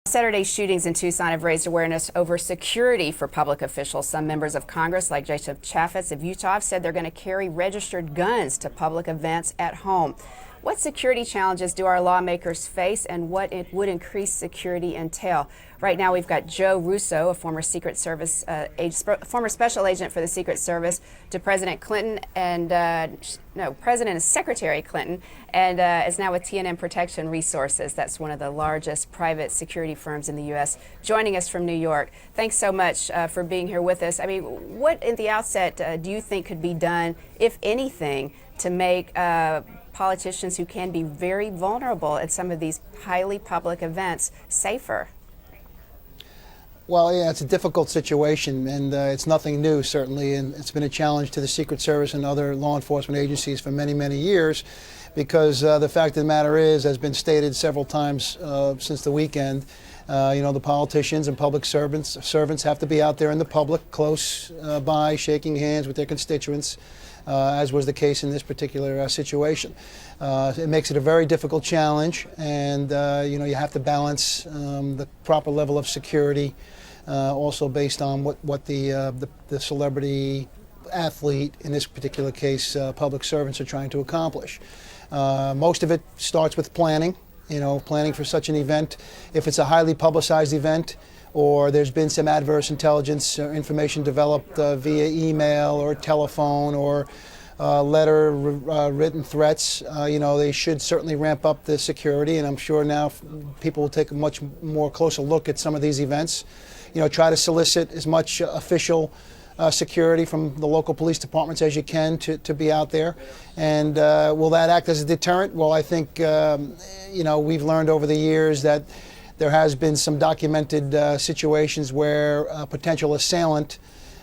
Saturday's shootings in Tucson have raised awareness over security for public officials. Some members of Congress, like Joseph Chaffetz of Utah, have said they're going to carry registered guns to public events at home. What security challenges do our lawmakers face, and what it would increased security entail? Right now, we've got Joe Russo, a former Secret Service, former special agent for the Secret Service, to President Clinton and President and Secretary Clinton, and is now with T&M Protection Resources. That's one of the largest private security firms in the U.S. Joining us from New York. Thanks so much for being here with us. I mean, what at the outset do you think could be done, if anything, to make politicians who can be very vulnerable at some of these highly public events safer? Well, yeah, it's a difficult situation, and it's nothing new, certainly, and it's been a challenge to the Secret Service and other law enforcement agencies for many, many years, because the fact of the matter is, has been stated several times since the weekend, the politicians and public servants have to be out there in the public, close by, shaking hands with their constituents, as was the case in this particular situation. It makes it a very difficult challenge, and you have to balance the proper level of security, also based on what the celebrity athlete, in this particular case, public servants, are trying to accomplish. Most of it starts with planning. Planning for such an event. If it's a highly publicized event, or there's been some adverse intelligence or information developed via email or telephone or letter written threats, they should certainly ramp up the security, and I'm sure now people will take a much more closer look at some of these events. Try to solicit as much official security from the local police departments as you can to be out there. And will that act as a deterrent? Well, I think we've learned over the years that there has been some documented situations where a potential assailant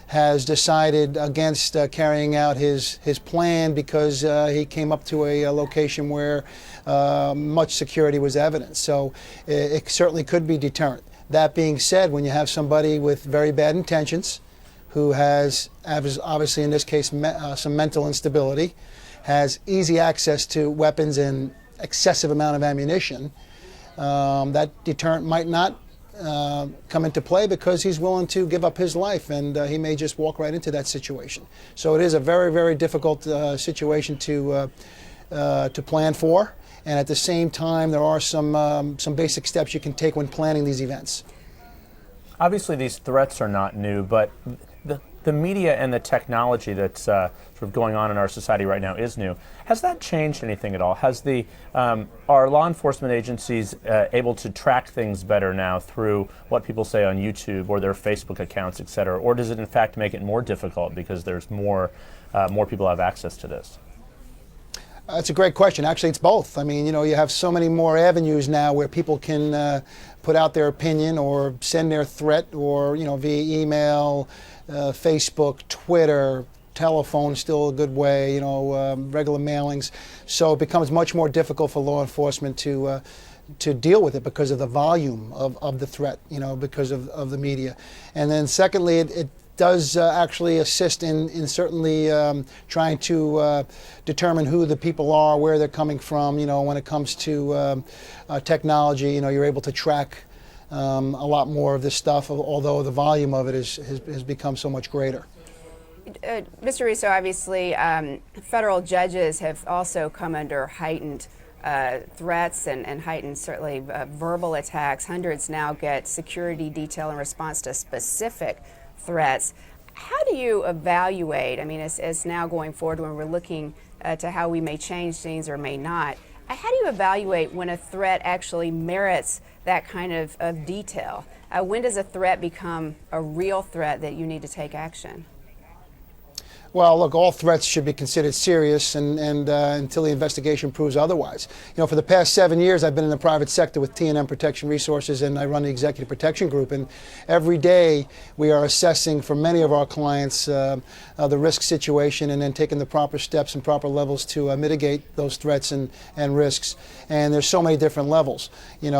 has decided against carrying out his plan because he came up to a location where much security was evident. So it certainly could be deterrent. That being said, when you have somebody with very bad intentions, who has, obviously in this case, some mental instability, has easy access to weapons and excessive amount of ammunition, that deterrent might not come into play because he's willing to give up his life, and he may just walk right into that situation. So it is a very, very difficult situation to plan for, and at the same time there are some basic steps you can take when planning these events. Obviously these threats are not new, but the media and the technology that's sort of going on in our society right now is new. Has that changed anything at all? Has are law enforcement agencies able to track things better now through what people say on YouTube or their Facebook accounts, et cetera? Or does it in fact make it more difficult because there's more people have access to this? That's a great question. Actually, it's both. I mean, you have so many more avenues now where people can put out their opinion or send their threat, or via email, Facebook, Twitter, telephone, still a good way. Regular mailings. So it becomes much more difficult for law enforcement to deal with it because of the volume of the threat. Because of the media. And then secondly, it does actually assist in certainly trying to determine who the people are, where they're coming from. When it comes to technology, you're able to track a lot more of this stuff, although the volume of it has become so much greater. Mr. Russo, obviously federal judges have also come under heightened threats and heightened, certainly, verbal attacks. Hundreds now get security detail in response to specific threats. How do you evaluate, I mean, as now going forward when we're looking to how we may change things or may not, how do you evaluate when a threat actually merits that kind of detail? When does a threat become a real threat that you need to take action? Well, look, all threats should be considered serious and until the investigation proves otherwise. For the past 7 years, I've been in the private sector with T&M Protection Resources, and I run the Executive Protection Group. And every day we are assessing for many of our clients the risk situation and then taking the proper steps and proper levels to mitigate those threats and risks. And there's so many different levels.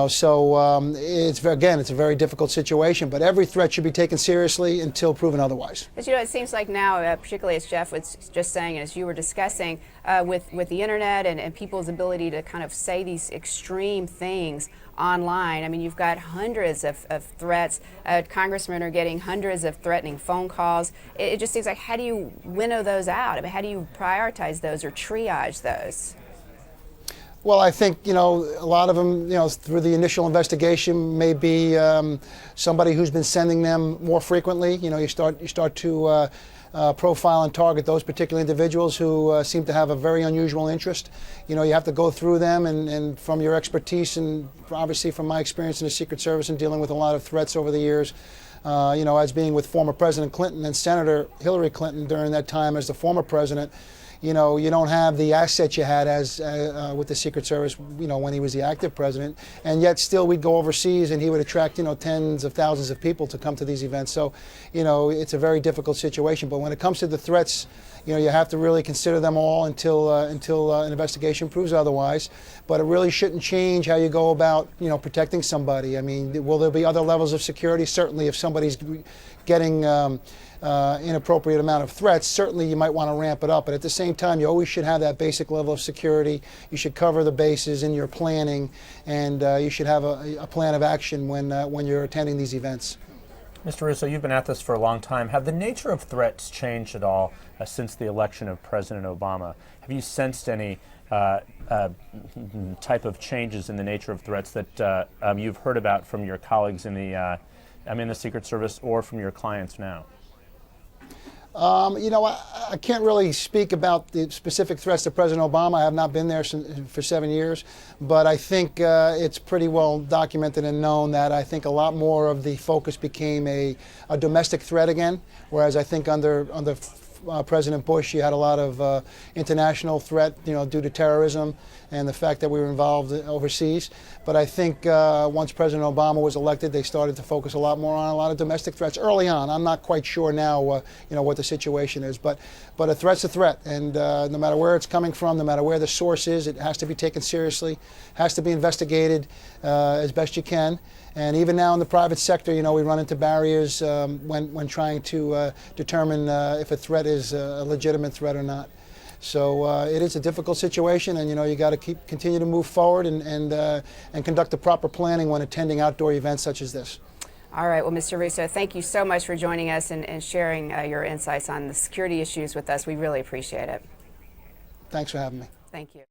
So it's a very difficult situation, but every threat should be taken seriously until proven otherwise. But it seems like now, particularly as Jeff was just saying, as you were discussing, with the internet and people's ability to kind of say these extreme things online. I mean, you've got hundreds of threats. Congressmen are getting hundreds of threatening phone calls. It just seems like, how do you winnow those out? I mean, how do you prioritize those or triage those? Well, I think, a lot of them, through the initial investigation may be somebody who's been sending them more frequently. You start to profile and target those particular individuals who seem to have a very unusual interest. You have to go through them, and from your expertise and obviously from my experience in the Secret Service and dealing with a lot of threats over the years, as being with former President Clinton and Senator Hillary Clinton during that time as the former president, you don't have the assets you had as with the Secret Service, when he was the active president, and yet still we'd go overseas and he would attract, tens of thousands of people to come to these events. So, it's a very difficult situation. But when it comes to the threats, you have to really consider them all until an investigation proves otherwise. But it really shouldn't change how you go about, protecting somebody. I mean, will there be other levels of security? Certainly, if somebody's getting inappropriate amount of threats, certainly you might want to ramp it up. But at the same time, you always should have that basic level of security. You should cover the bases in your planning, and you should have a plan of action when you're attending these events. Mr. Russo, you've been at this for a long time. Have the nature of threats changed at all since the election of President Obama? Have you sensed any type of changes in the nature of threats that you've heard about from your colleagues in the Secret Service or from your clients now? I can't really speak about the specific threats to President Obama. I have not been there for 7 years, but I think it's pretty well documented and known that I think a lot more of the focus became a domestic threat again, whereas I think under President Bush, you had a lot of international threat, due to terrorism and the fact that we were involved overseas. But I think once President Obama was elected, they started to focus a lot more on a lot of domestic threats early on. I'm not quite sure now, what the situation is, but a threat's a threat, and no matter where it's coming from, no matter where the source is, it has to be taken seriously, has to be investigated as best you can. And even now in the private sector, we run into barriers when trying to determine if a threat is a legitimate threat or not. So it is a difficult situation, and you got to continue to move forward and conduct the proper planning when attending outdoor events such as this. All right. Well, Mr. Russo, thank you so much for joining us and sharing your insights on the security issues with us. We really appreciate it. Thanks for having me. Thank you.